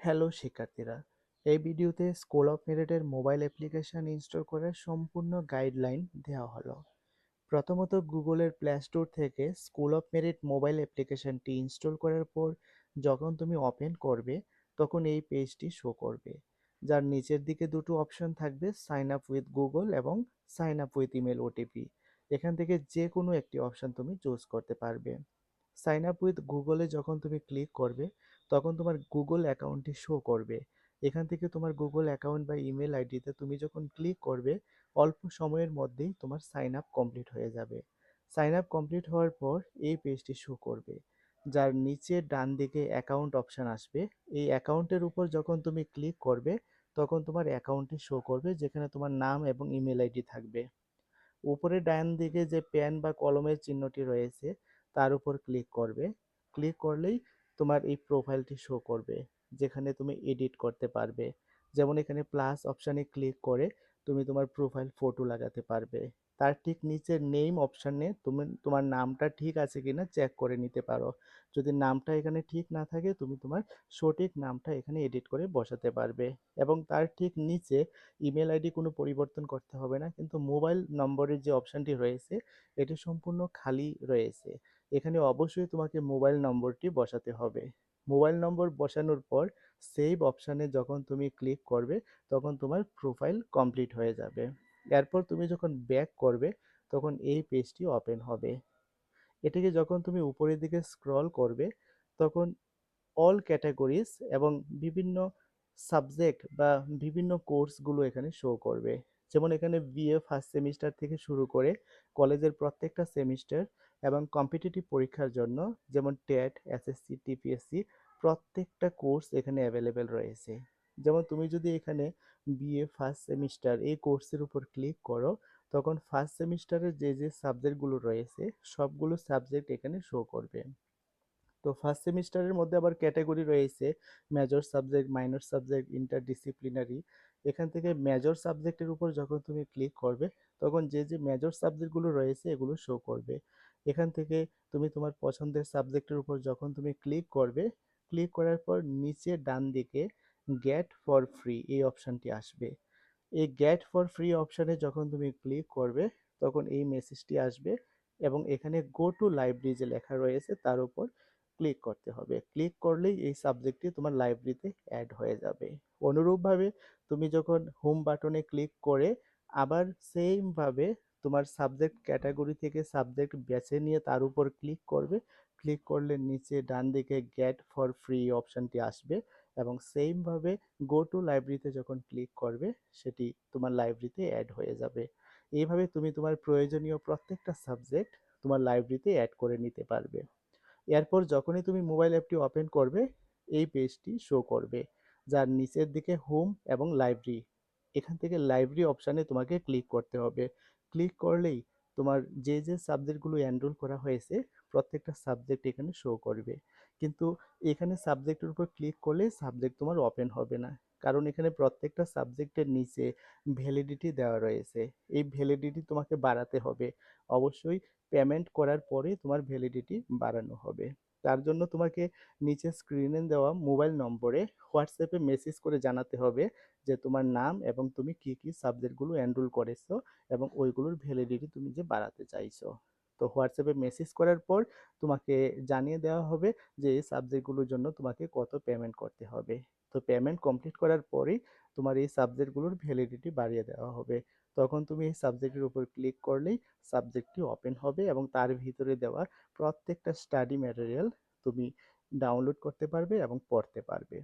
Hello শিক্ষার্থীরা, এই ভিডিওতে স্কুল অফ মেরিটের মোবাইল অ্যাপ্লিকেশন ইনস্টল করার সম্পূর্ণ গাইডলাইন দেওয়া হলো। প্রথমত গুগলের প্লে স্টোর থেকে স্কুল অফ মেরিট মোবাইল অ্যাপ্লিকেশনটি ইনস্টল করার পর যখন তুমি ওপেন করবে তখন এই পেজটি শো করবে, যার নিচের দিকে দুটো অপশন থাকবে, সাইন আপ উইথ গুগল এবং sign up with email OTP. এখান থেকে যে কোনো একটি অপশন তুমি চুজ করতে পারবে। সাইন আপ উইথ গুগলে যখন তুমি ক্লিক করবে তখন তোমার গুগল অ্যাকাউন্টটি শো করবে। এখান থেকে তোমার গুগল অ্যাকাউন্ট বা ইমেল আইডিতে তুমি যখন ক্লিক করবে অল্প সময়ের মধ্যেই তোমার সাইন আপ কমপ্লিট হয়ে যাবে। সাইন আপ কমপ্লিট হওয়ার পর এই পেজটি শো করবে, যার নিচে ডান দিকে অ্যাকাউন্ট অপশন আসবে। এই অ্যাকাউন্টের উপর যখন তুমি ক্লিক করবে তখন তোমার অ্যাকাউন্টটি শো করবে, যেখানে তোমার নাম এবং ইমেল আইডি থাকবে। উপরে ডান দিকে যে পেন বা কলমের চিহ্নটি রয়েছে তার উপর ক্লিক করবে। ক্লিক করলেই তোমার এই প্রোফাইলটি শো করবে, যেখানে তুমি এডিট করতে পারবে। যেমন এখানে প্লাস অপশানে ক্লিক করে তুমি তোমার প্রোফাইল ফটো লাগাতে পারবে। তার ঠিক নিচের নেম অপশানে তুমি তোমার নামটা ঠিক আছে কিনা চেক করে নিতে পারো। যদি নামটা এখানে ঠিক না থাকে তুমি তোমার সঠিক নামটা এখানে এডিট করে বসাতে পারবে। এবং তার ঠিক নিচে ইমেল আইডি কোনো পরিবর্তন করতে হবে না, কিন্তু মোবাইল নম্বরের যে অপশানটি রয়েছে এটি সম্পূর্ণ খালি রয়েছে। এখানে অবশ্যই তোমাকে মোবাইল নম্বরটি বসাতে হবে। মোবাইল নম্বর বসানোর পর সেভ অপশানে যখন তুমি ক্লিক করবে তখন তোমার প্রোফাইল কমপ্লিট হয়ে যাবে। এরপর তুমি যখন ব্যাক করবে তখন এই পেজটি ওপেন হবে। এটিকে যখন তুমি উপরের দিকে স্ক্রল করবে তখন অল ক্যাটাগরিজ এবং বিভিন্ন সাবজেক্ট বা বিভিন্ন কোর্সগুলো এখানে শো করবে। যেমন এখানে বিএ ফার্স্ট সেমিস্টার থেকে শুরু করে কলেজের প্রত্যেকটা সেমিস্টার এবং কম্পিটিটিভ পরীক্ষার জন্য যেমন টেট, এসএসসি, টিপিএসসি প্রত্যেকটা কোর্স এখানে অ্যাভেলেবেল রয়েছে। যেমন তুমি যদি এখানে বিএ ফার্স্ট সেমিস্টার এই কোর্সের উপর ক্লিক করো তখন ফার্স্ট সেমিস্টারের যে যে সাবজেক্টগুলো রয়েছে সবগুলো সাবজেক্ট এখানে শো করবে। তো ফার্স্ট সেমিস্টারের মধ্যে আবার ক্যাটাগরি রয়েছে, major subject, minor subject, interdisciplinary. এখান থেকে মেজর সাবজেক্টের উপর যখন তুমি ক্লিক করবে তখন যে যে মেজর সাবজেক্টগুলো রয়েছে এগুলো শো করবে। এখান থেকে তুমি তোমার পছন্দের সাবজেক্টের উপর যখন তুমি ক্লিক করবে, ক্লিক করার পর নিচে ডান দিকে গেট ফর ফ্রি এই অপশানটি আসবে। এই গেট ফর ফ্রি অপশানে যখন তুমি ক্লিক করবে তখন এই মেসেজটি আসবে এবং এখানে গো টু লাইব্রেরি যে লেখা রয়েছে তার উপর ক্লিক করতে হবে। ক্লিক করলেই এই সাবজেক্টটি তোমার লাইব্রেরিতে অ্যাড হয়ে যাবে। অনুরূপভাবে তুমি যখন হোম বাটনে ক্লিক করে আবার সেমভাবে তোমার সাবজেক্ট ক্যাটাগরি থেকে সাবজেক্ট বেছে নিয়ে তার উপর ক্লিক করবে। ক্লিক করলে নিচে ডান দিকে গেট ফর ফ্রি অপশানটি আসবে এবং সেমভাবে গো টু লাইব্রেরিতে যখন ক্লিক করবে সেটি তোমার লাইব্রেরিতে অ্যাড হয়ে যাবে। এইভাবে তুমি তোমার প্রয়োজনীয় প্রত্যেকটা সাবজেক্ট তোমার লাইব্রেরিতে অ্যাড করে নিতে পারবে। এরপর যখনই তুমি মোবাইল অ্যাপটি ওপেন করবে এই পেজটি শো করবে, যার নিচের দিকে হোম এবং লাইব্রেরি। এখান থেকে লাইব্রেরি অপশানে তোমাকে ক্লিক করতে হবে। ক্লিক করলেই তোমার যে যে সাবজেক্টগুলো এনরোল করা হয়েছে প্রত্যেকটা সাবজেক্ট এখানে শো করবে। কিন্তু এখানে সাবজেক্টের উপর ক্লিক করলে সাবজেক্ট তোমার ওপেন হবে না, কারণ এখানে প্রত্যেকটা সাবজেক্টের নিচে ভ্যালিডিটি দেওয়া রয়েছে। এই ভ্যালিডিটি তোমাকে বাড়াতে হবে। অবশ্যই পেমেন্ট করার পরে তোমার ভ্যালিডিটি বাড়ানো হবে। তার জন্য তোমাকে নিচে স্ক্রিনে দেওয়া মোবাইল নম্বরে হোয়াটসঅ্যাপে মেসেজ করে জানাতে হবে যে তোমার নাম এবং তুমি কি কি সাবজেক্টগুলো এনরোল করেছো এবং ওইগুলোর ভ্যালিডিটি তুমি যে বাড়াতে চাইছো। তো হোয়াটসঅ্যাপে মেসেজ করার পর তোমাকে জানিয়ে দেওয়া হবে যে এই সাবজেক্টগুলোর জন্য তোমাকে কত পেমেন্ট করতে হবে। তো পেমেন্ট কমপ্লিট করার পরেই তোমার এই সাবজেক্টগুলোর ভ্যালিডিটি বাড়িয়ে দেওয়া হবে। তখন তুমি এই সাবজেক্টের উপর ক্লিক করলেই সাবজেক্টটি ওপেন হবে এবং তার ভিতরে দেওয়া প্রত্যেকটা স্টাডি ম্যাটেরিয়াল তুমি ডাউনলোড করতে পারবে এবং পড়তে পারবে।